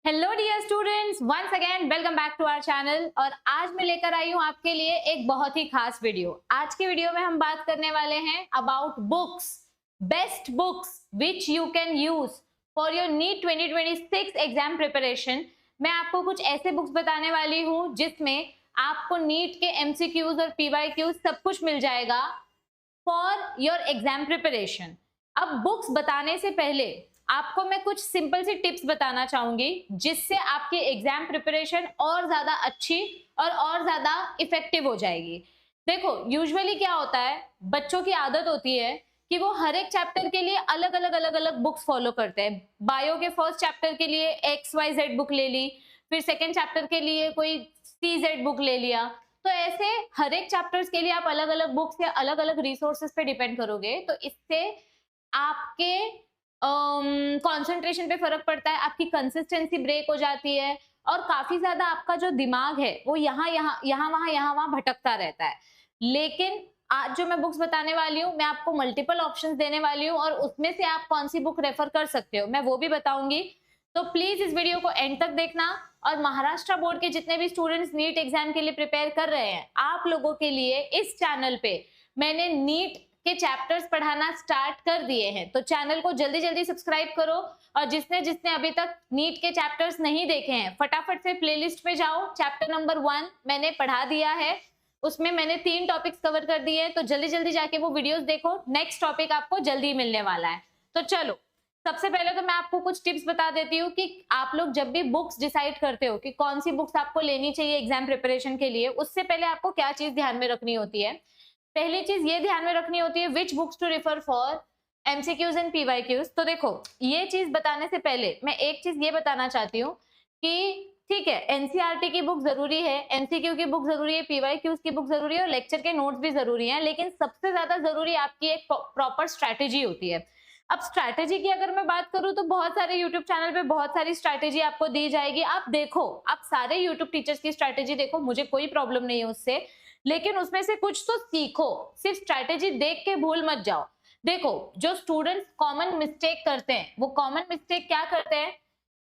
Hello dear students, once again welcome back to our channel. और आज मैं लेकर आई हूँ आपके लिए एक बहुत ही खास वीडियो। आज के वीडियो में हम बात करने वाले हैं about books, best books which you can use for your NEET 2026 exam preparation. मैं आपको कुछ ऐसे बुक्स बताने वाली हूँ जिसमें आपको नीट के एमसीक्यूज और पीवाईक्यूज सब कुछ मिल जाएगा फॉर योर एग्जाम प्रिपरेशन। अब बुक्स बताने से पहले आपको मैं कुछ सिंपल सी टिप्स बताना चाहूंगी जिससे आपकी एग्जाम प्रिपरेशन और ज्यादा अच्छी और ज्यादा इफेक्टिव हो जाएगी। देखो, यूजुअली क्या होता है, बच्चों की आदत होती है कि वो हर एक चैप्टर के लिए अलग अलग बुक्स फॉलो करते हैं। बायो के फर्स्ट चैप्टर के लिए XYZ बुक ले ली, फिर सेकेंड चैप्टर के लिए कोई CZ बुक ले लिया। तो ऐसे हर एक चैप्टर्स के लिए आप अलग अलग बुक्स या अलग अलग रिसोर्सेज पे डिपेंड करोगे, तो इससे आपके कंसंट्रेशन पे फर्क पड़ता है, आपकी कंसिस्टेंसी ब्रेक हो जाती है और काफी ज्यादा आपका जो दिमाग है वो यहाँ वहां भटकता रहता है। लेकिन आज जो मैं बुक्स बताने वाली हूँ, मैं आपको मल्टीपल ऑप्शंस देने वाली हूँ और उसमें से आप कौन सी बुक रेफर कर सकते हो मैं वो भी बताऊंगी। तो प्लीज इस वीडियो को एंड तक देखना। और महाराष्ट्र बोर्ड के जितने भी स्टूडेंट्स नीट एग्जाम के लिए प्रिपेयर कर रहे हैं, आप लोगों के लिए इस चैनल पे मैंने नीट के चैप्टर्स पढ़ाना स्टार्ट कर दिए हैं, तो चैनल को जल्दी जल्दी सब्सक्राइब करो। और जिसने जिसने अभी तक नीट के चैप्टर्स नहीं देखे हैं, फटाफट से प्लेलिस्ट पे जाओ। चैप्टर नंबर 1 मैंने पढ़ा दिया है, उसमें मैंने 3 टॉपिक्स कवर कर दिए हैं, तो जल्दी जल्दी जाके वो वीडियोस देखो। नेक्स्ट टॉपिक आपको जल्दी मिलने वाला है। तो चलो, सबसे पहले तो मैं आपको कुछ टिप्स बता देती हूँ कि आप लोग जब भी बुक्स डिसाइड करते हो कि कौन सी बुक्स आपको लेनी चाहिए एग्जाम प्रिपरेशन के लिए, उससे पहले आपको क्या चीज ध्यान में रखनी होती है। पहली चीज ये ध्यान में रखनी होती है which books to refer for MCQs and PYQs. तो देखो, ये चीज बताने से पहले मैं एक चीज ये बताना चाहती हूँ कि ठीक है, एनसीईआरटी की बुक जरूरी है, एमसीक्यू की बुक जरूरी है, पीवाईक्यूज की बुक जरूरी है और लेक्चर के नोट्स भी जरूरी हैं, लेकिन सबसे ज्यादा जरूरी आपकी एक प्रॉपर स्ट्रैटेजी होती है। अब स्ट्रैटेजी की अगर मैं बात करूं तो बहुत सारे यूट्यूब चैनल पे बहुत सारी स्ट्रैटेजी आपको दी जाएगी। आप देखो, आप सारे यूट्यूब टीचर्स की स्ट्रैटेजी देखो, मुझे कोई प्रॉब्लम नहीं है उससे, लेकिन उसमें से कुछ तो सीखो। सिर्फ स्ट्रैटेजी देख के भूल मत जाओ। देखो, जो स्टूडेंट्स कॉमन मिस्टेक करते हैं, वो कॉमन मिस्टेक क्या करते हैं,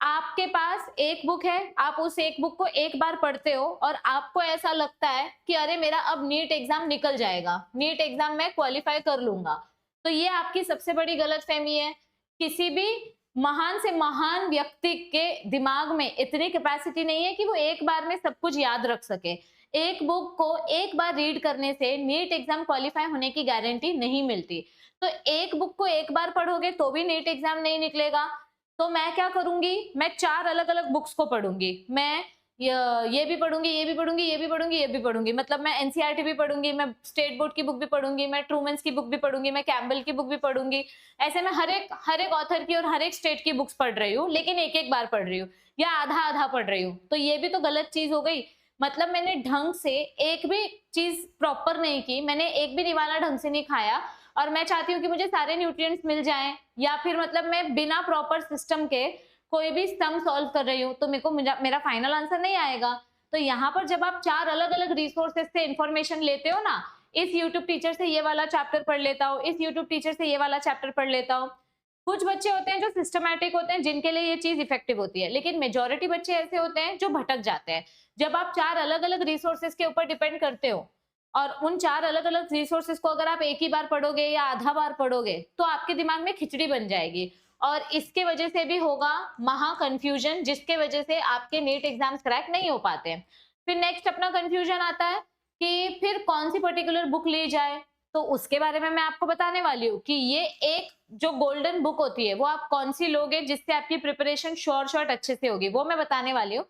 आपके पास एक बुक है, आप उस एक बुक को एक बार पढ़ते हो और आपको ऐसा लगता है कि अरे मेरा अब नीट एग्जाम निकल जाएगा, नीट एग्जाम में क्वालिफाई कर लूंगा। तो ये आपकी सबसे बड़ी गलतफहमी है। किसी भी महान से महान व्यक्ति के दिमाग में इतनी कैपेसिटी नहीं है कि वो एक बार में सब कुछ याद रख सके। एक बुक को एक बार रीड करने से नीट एग्जाम क्वालिफाई होने की गारंटी नहीं मिलती। तो एक बुक को एक बार पढ़ोगे तो भी नीट एग्जाम नहीं निकलेगा। तो मैं क्या करूंगी, मैं 4 अलग अलग बुक्स को पढ़ूंगी। मैं ये भी पढ़ूंगी, ये भी पढ़ूंगी, ये भी पढ़ूंगी, ये भी पढ़ूंगी। मतलब मैं एनसीईआरटी भी पढ़ूंगी, मैं स्टेट बोर्ड की बुक भी पढ़ूंगी, मैं ट्रूमेंस की बुक भी पढ़ूंगी, मैं कैम्बल की बुक भी पढ़ूंगी। ऐसे मैं हर एक ऑथर की और हर एक स्टेट की बुक्स पढ़ रही हूँ, लेकिन एक एक बार पढ़ रही हूँ या आधा आधा पढ़ रही हूँ। तो ये भी तो गलत चीज हो गई। मतलब मैंने ढंग से एक भी चीज प्रॉपर नहीं की, मैंने एक भी निवाला ढंग से नहीं खाया और मैं चाहती हूँ कि मुझे सारे न्यूट्रिएंट्स मिल जाएं, या फिर मतलब मैं बिना प्रॉपर सिस्टम के कोई भी सम सॉल्व कर रही हूँ तो मेरे को मेरा फाइनल आंसर नहीं आएगा। तो यहाँ पर जब आप 4 अलग अलग रिसोर्सेज से इंफॉर्मेशन लेते हो ना, इस यूट्यूब टीचर से ये वाला चैप्टर पढ़ लेता हूँ, इस यूट्यूब टीचर से ये वाला चैप्टर पढ़ लेता हूँ। कुछ बच्चे होते हैं जो सिस्टमैटिक होते हैं, जिनके लिए ये चीज इफेक्टिव होती है, लेकिन मेजोरिटी बच्चे ऐसे होते हैं जो भटक जाते हैं। जब आप 4 अलग अलग रिसोर्सेज के ऊपर डिपेंड करते हो और उन 4 अलग अलग रिसोर्सेज को अगर आप एक ही बार पढ़ोगे या आधा बार पढ़ोगे तो आपके दिमाग में खिचड़ी बन जाएगी और इसके वजह से भी होगा महा कंफ्यूजन, जिसके वजह से आपके नीट एग्जाम्स क्रैक नहीं हो पाते हैं। फिर नेक्स्ट अपना कंफ्यूजन आता है कि फिर कौन सी पर्टिकुलर बुक ली जाए। तो उसके बारे में मैं आपको बताने वाली हूँ कि ये एक जो गोल्डन बुक होती है वो आप कौन सी लोगे जिससे आपकी प्रिपरेशन शॉर्ट अच्छे से होगी, वो मैं बताने वाली हूँ।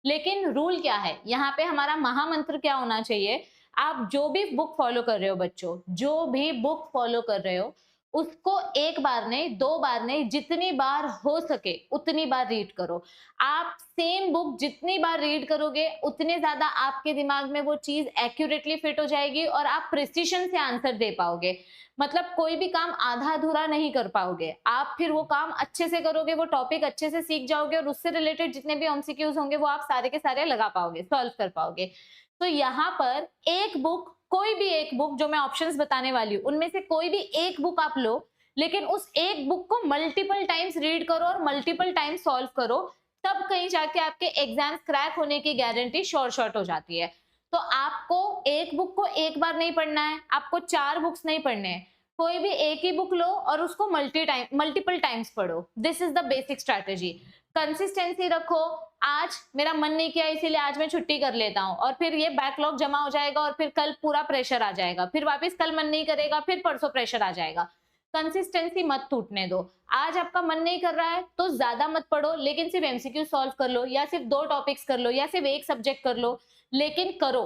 लेकिन रूल क्या है यहाँ पे, हमारा महामंत्र क्या होना चाहिए, आप जो भी बुक फॉलो कर रहे हो बच्चों, जो भी बुक फॉलो कर रहे हो उसको एक बार नहीं, 2 बार नहीं, जितनी बार हो सके उतनी बार रीड करो। आप सेम बुक जितनी बार रीड करोगे उतने ज्यादा आपके दिमाग में वो चीज एक्यूरेटली फिट हो जाएगी और आप प्रिसिशन से आंसर दे पाओगे। मतलब कोई भी काम आधा अधूरा नहीं कर पाओगे, आप फिर वो काम अच्छे से करोगे, वो टॉपिक अच्छे से सीख जाओगे और उससे रिलेटेड जितने भी एमसीक्यूज होंगे वो आप सारे के सारे लगा पाओगे, सॉल्व कर पाओगे। तो यहाँ पर एक बुक, कोई भी एक बुक जो मैं ऑप्शंस बताने वाली हूँ उनमें से कोई भी एक बुक आप लो, लेकिन उस एक बुक को मल्टीपल टाइम्स रीड करो और मल्टीपल टाइम्स सॉल्व करो, तब कहीं जाके आपके एग्जाम्स क्रैक होने की गारंटी शॉर्ट हो जाती है। तो आपको एक बुक को एक बार नहीं पढ़ना है, आपको 4 बुक्स नहीं पढ़ने हैं। कोई भी एक ही बुक लो और उसको मल्टीपल टाइम्स पढ़ो। This is the basic strategy. Consistency रखो। आज मेरा मन नहीं किया इसीलिए आज मैं छुट्टी कर लेता हूँ, और फिर ये बैकलॉग जमा हो जाएगा और फिर कल पूरा प्रेशर आ जाएगा, फिर वापस कल मन नहीं करेगा, फिर परसों प्रेशर आ जाएगा। कंसिस्टेंसी मत टूटने दो। आज आपका मन नहीं कर रहा है तो ज्यादा मत पढ़ो, लेकिन सिर्फ एमसीक्यू सॉल्व कर लो, या सिर्फ 2 टॉपिक्स कर लो, या सिर्फ एक सब्जेक्ट कर लो, लेकिन करो।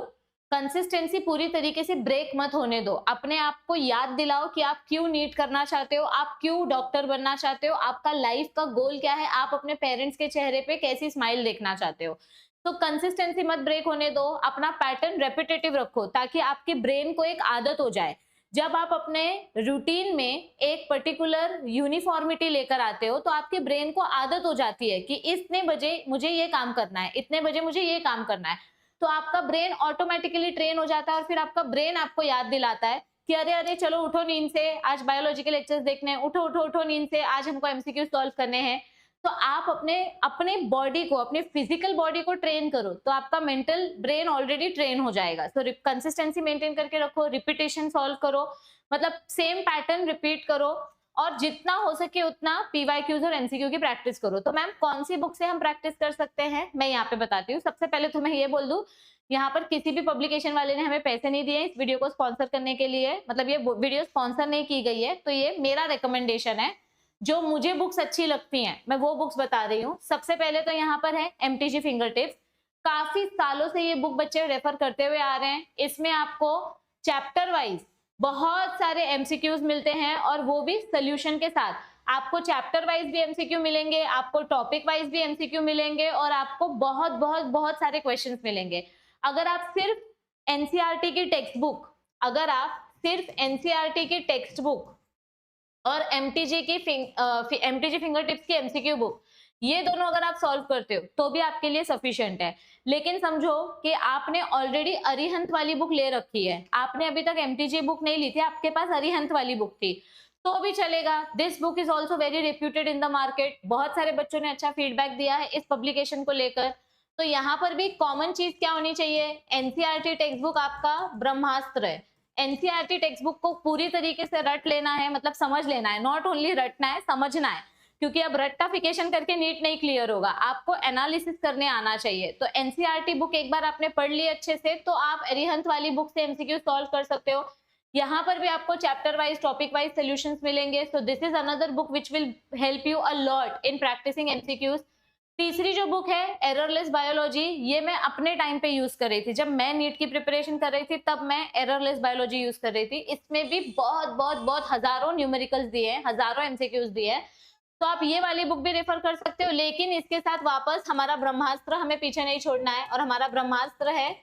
कंसिस्टेंसी पूरी तरीके से ब्रेक मत होने दो। अपने आप को याद दिलाओ कि आप क्यों नीट करना चाहते हो, आप क्यों डॉक्टर बनना चाहते हो, आपका लाइफ का गोल क्या है, आप अपने पेरेंट्स के चेहरे पे कैसी स्माइल देखना चाहते हो। तो कंसिस्टेंसी मत ब्रेक होने दो। अपना पैटर्न रेपिटेटिव रखो ताकि आपके ब्रेन को एक आदत हो जाए। जब आप अपने रूटीन में एक पर्टिकुलर यूनिफॉर्मिटी लेकर आते हो तो आपके ब्रेन को आदत हो जाती है कि इतने बजे मुझे ये काम करना है, इतने बजे मुझे ये काम करना है। तो आपका ब्रेन ऑटोमेटिकली ट्रेन हो जाता है और फिर आपका ब्रेन आपको याद दिलाता है कि अरे अरे चलो उठो नींद से, आज बायोलॉजिकल लेक्चर्स देखने हैं, उठो उठो उठो नींद से, आज हमको एमसीक्यू सॉल्व करने हैं। तो आप अपने अपने बॉडी को, अपने फिजिकल बॉडी को ट्रेन करो तो आपका मेंटल ब्रेन ऑलरेडी ट्रेन हो जाएगा। सो कंसिस्टेंसी मेंटेन करके रखो, रिपीटेशन सॉल्व करो, मतलब सेम पैटर्न रिपीट करो, और जितना हो सके उतना पीवाईक्यूज और एमसीक्यू की प्रैक्टिस करो। तो मैम कौन सी बुक से हम प्रैक्टिस कर सकते हैं, मैं यहाँ पे बताती हूँ। सबसे पहले तो मैं ये बोल दूं, यहाँ पर किसी भी पब्लिकेशन वाले ने हमें पैसे नहीं दिए इस वीडियो को स्पॉन्सर करने के लिए, मतलब ये वीडियो स्पॉन्सर नहीं की गई है, तो ये मेरा रिकमेंडेशन है। जो मुझे बुक्स अच्छी लगती हैं मैं वो बुक्स बता रही हूँ। सबसे पहले तो यहाँ पर है एमटीजी फिंगर टिप्स। काफी सालों से ये बुक बच्चे रेफर करते हुए आ रहे हैं। इसमें आपको चैप्टर वाइज बहुत सारे एमसीक्यूज मिलते हैं, और वो भी सोल्यूशन के साथ। आपको चैप्टर वाइज भी एमसीक्यू मिलेंगे, आपको टॉपिक वाइज भी एमसीक्यू मिलेंगे, और आपको बहुत बहुत बहुत सारे क्वेश्चंस मिलेंगे। अगर आप सिर्फ एनसीईआरटी की टेक्स्ट बुक, अगर आप सिर्फ एनसीईआरटी की टेक्स्ट बुक और एमटीजी फिंगर टिप्स की एमसीक्यू बुक, ये दोनों अगर आप सॉल्व करते हो तो भी आपके लिए सफिशिएंट है। लेकिन समझो कि आपने ऑलरेडी अरिहंत वाली बुक ले रखी है, आपने अभी तक एमटीजी बुक नहीं ली थी, आपके पास अरिहंत वाली बुक थी, तो भी चलेगा। This book is also very reputed in the market. बहुत सारे बच्चों ने अच्छा फीडबैक दिया है इस पब्लिकेशन को लेकर। तो यहाँ पर भी कॉमन चीज क्या होनी चाहिए, एनसीईआरटी टेक्स्ट बुक आपका ब्रह्मास्त्र है। एनसीईआरटी टेक्स्ट बुक को पूरी तरीके से रट लेना है, मतलब समझ लेना है, नॉट ओनली रटना है, समझना है। क्योंकि अब रट्टाफिकेशन करके नीट नहीं क्लियर होगा, आपको एनालिसिस करने आना चाहिए। तो एनसीईआरटी बुक एक बार आपने पढ़ ली अच्छे से तो आप अरिहंत वाली बुक से एमसीक्यू सॉल्व कर सकते हो। यहाँ पर भी आपको chapter wise, topic wise solutions मिलेंगे। So this is another book which will help you a lot in practising MCQs. तीसरी जो बुक है एररलेस बायोलॉजी, ये मैं अपने टाइम पे यूज कर रही थी, जब मैं नीट की प्रिपरेशन कर रही थी तब मैं एररलेस बायोलॉजी यूज कर रही थी। इसमें भी बहुत बहुत बहुत हजारों न्यूमेरिकल्स दिए हैं, हजारों एमसीक्यूज दिए हैं। तो आप ये वाली बुक भी रेफर कर सकते हो, लेकिन इसके साथ वापस हमारा ब्रह्मास्त्र हमें पीछे नहीं छोड़ना है, और हमारा ब्रह्मास्त्र है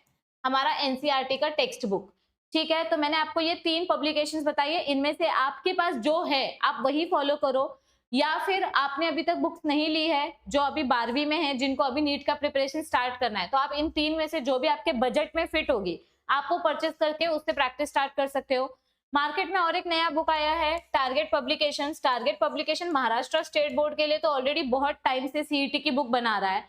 हमारा एनसीईआरटी का टेक्स्ट बुक। ठीक है, तो मैंने आपको ये 3 पब्लिकेशंस बताई है, इनमें से आपके पास जो है आप वही फॉलो करो, या फिर आपने अभी तक बुक्स नहीं ली है, जो अभी 12वीं में है, जिनको अभी नीट का प्रिपरेशन स्टार्ट करना है, तो आप इन 3 में से जो भी आपके बजट में फिट होगी आप वो परचेस करके उससे प्रैक्टिस स्टार्ट कर सकते हो। मार्केट में और एक नया बुक आया है target publication. Target publication Maharashtra state board के लिए तो ऑलरेडी बहुत टाइम से सीईटी की बुक बना रहा है,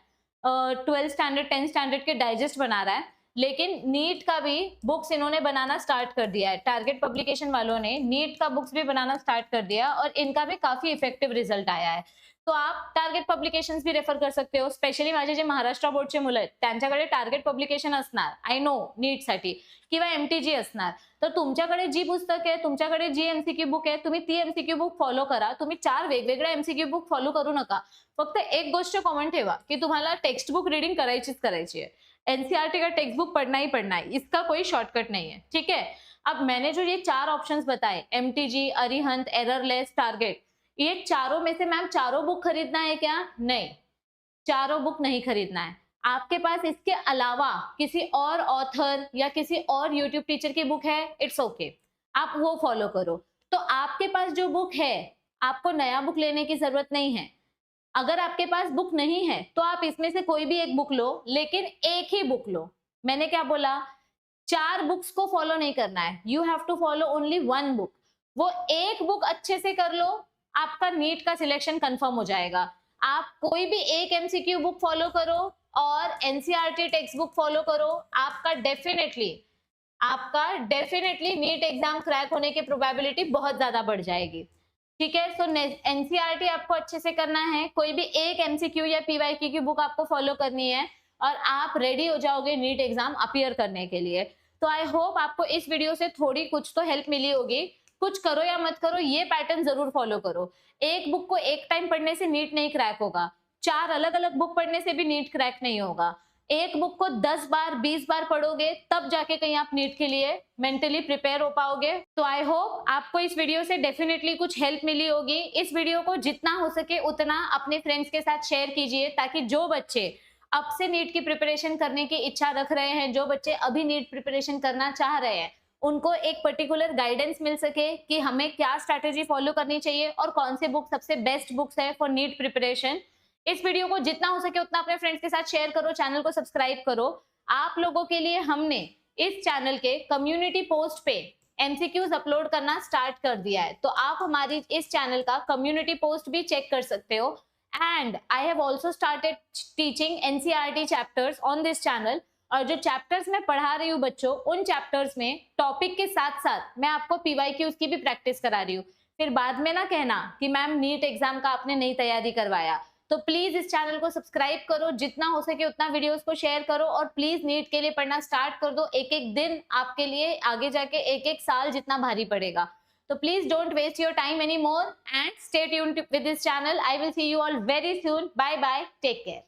12th स्टैंडर्ड 10th स्टैंडर्ड के डाइजेस्ट बना रहा है, लेकिन नीट का भी बुक्स इन्होंने बनाना स्टार्ट कर दिया है। टारगेट पब्लिकेशन वालों ने नीट का बुक्स भी बनाना स्टार्ट कर दिया और इनका भी काफी इफेक्टिव रिझल्ट आया है। तो आप टारगेट पब्लिकेशन्स भी रेफर कर सकते हो। स्पेशली माझे जे महाराष्ट्र बोर्डचे मुलं आहेत त्यांच्याकडे टार्गेट पब्लिकेशन असणार, आय नो नीटसाठी, किंवा एमटीजी असणार, तर तुमच्याकडे जी पुस्तक आहे, तुमच्याकडे जी एमसीक्यू बुक आहे, तुम्ही ती एमसीक्यू बुक फॉलो करा। तुम्ही 4 वेगवेगळ्या एमसीक्यू बुक फॉलो करू नका। फक्त एक गोष्ट कॉमन ठेवा की तुम्हाला टेक्स्ट बुक रीडिंग करायचीच करायची है। एनसीईआरटी का टेक्स्ट बुक पढ़ना ही पढ़ना है, इसका कोई शॉर्टकट नहीं है। ठीक है, अब मैंने जो ये 4 ऑप्शंस बताए, एमटीजी, अरिहंत, एररलेस, टारगेट, ये चारों में से मैम चारों बुक खरीदना है क्या? नहीं, चारों बुक नहीं खरीदना है। आपके पास इसके अलावा किसी और ऑथर या किसी और यूट्यूब टीचर की बुक है, इट्स ओके, आप वो फॉलो करो। तो आपके पास जो बुक है, आपको नया बुक लेने की जरूरत नहीं है। अगर आपके पास बुक नहीं है तो आप इसमें से कोई भी एक बुक लो, लेकिन एक ही बुक लो। मैंने क्या बोला, 4 बुक्स को फॉलो नहीं करना है, you have to follow only 1 book. वो एक बुक अच्छे से कर लो, आपका नीट का सिलेक्शन कंफर्म हो जाएगा। आप कोई भी एक एमसीक्यू बुक फॉलो करो और एनसीईआरटी टेक्स्ट बुक फॉलो करो, आपका डेफिनेटली नीट एग्जाम क्रैक होने की प्रोबेबिलिटी बहुत ज्यादा बढ़ जाएगी। ठीक है, सो एनसीईआरटी आपको अच्छे से करना है, कोई भी एक एमसीक्यू या पीवाईक्यू की बुक आपको फॉलो करनी है और आप रेडी हो जाओगे नीट एग्जाम अपीयर करने के लिए। तो आई होप आपको इस वीडियो से थोड़ी कुछ तो हेल्प मिली होगी। कुछ करो या मत करो, ये पैटर्न जरूर फॉलो करो। एक बुक को एक टाइम पढ़ने से नीट नहीं क्रैक होगा, 4 अलग अलग बुक पढ़ने से भी नीट क्रैक नहीं होगा। एक बुक को 10 बार 20 बार पढ़ोगे तब जाके कहीं आप नीट के लिए मेंटली प्रिपेयर हो पाओगे। तो आई होप आपको इस वीडियो से डेफिनेटली कुछ हेल्प मिली होगी। इस वीडियो को जितना हो सके उतना अपने फ्रेंड्स के साथ शेयर कीजिए, ताकि जो बच्चे अब से नीट की प्रिपरेशन करने की इच्छा रख रहे हैं, जो बच्चे अभी नीट प्रिपरेशन करना चाह रहे हैं, उनको एक पर्टिकुलर गाइडेंस मिल सके कि हमें क्या स्ट्रैटेजी फॉलो करनी चाहिए और कौन से बुक सबसे बेस्ट बुक्स है फॉर नीट प्रिपरेशन। इस वीडियो को जितना हो सके उतना अपने फ्रेंड्स के साथ शेयर करो, चैनल को सब्सक्राइब करो। आप लोगों के लिए हमने इस चैनल के कम्युनिटी पोस्ट पे एमसीक्यूज अपलोड करना स्टार्ट कर दिया है, तो आप हमारी इस चैनल का कम्युनिटी पोस्ट भी चेक कर सकते हो। And I have also started teaching NCERT chapters on this channel, और जो चैप्टर्स मैं पढ़ा रही हूँ बच्चों, उन चैप्टर्स में टॉपिक के साथ साथ मैं आपको पीवाईक्यूज की भी प्रैक्टिस करा रही हूँ। फिर बाद में ना कहना कि मैम नीट एग्जाम का आपने नई तैयारी करवाया। तो प्लीज इस चैनल को सब्सक्राइब करो, जितना हो सके उतना वीडियोस को शेयर करो, और प्लीज नीट के लिए पढ़ना स्टार्ट कर दो। एक एक दिन आपके लिए आगे जाके एक एक साल जितना भारी पड़ेगा। तो please don't waste your time any more and stay tuned with this channel. I will see you all very soon. Bye bye, take care.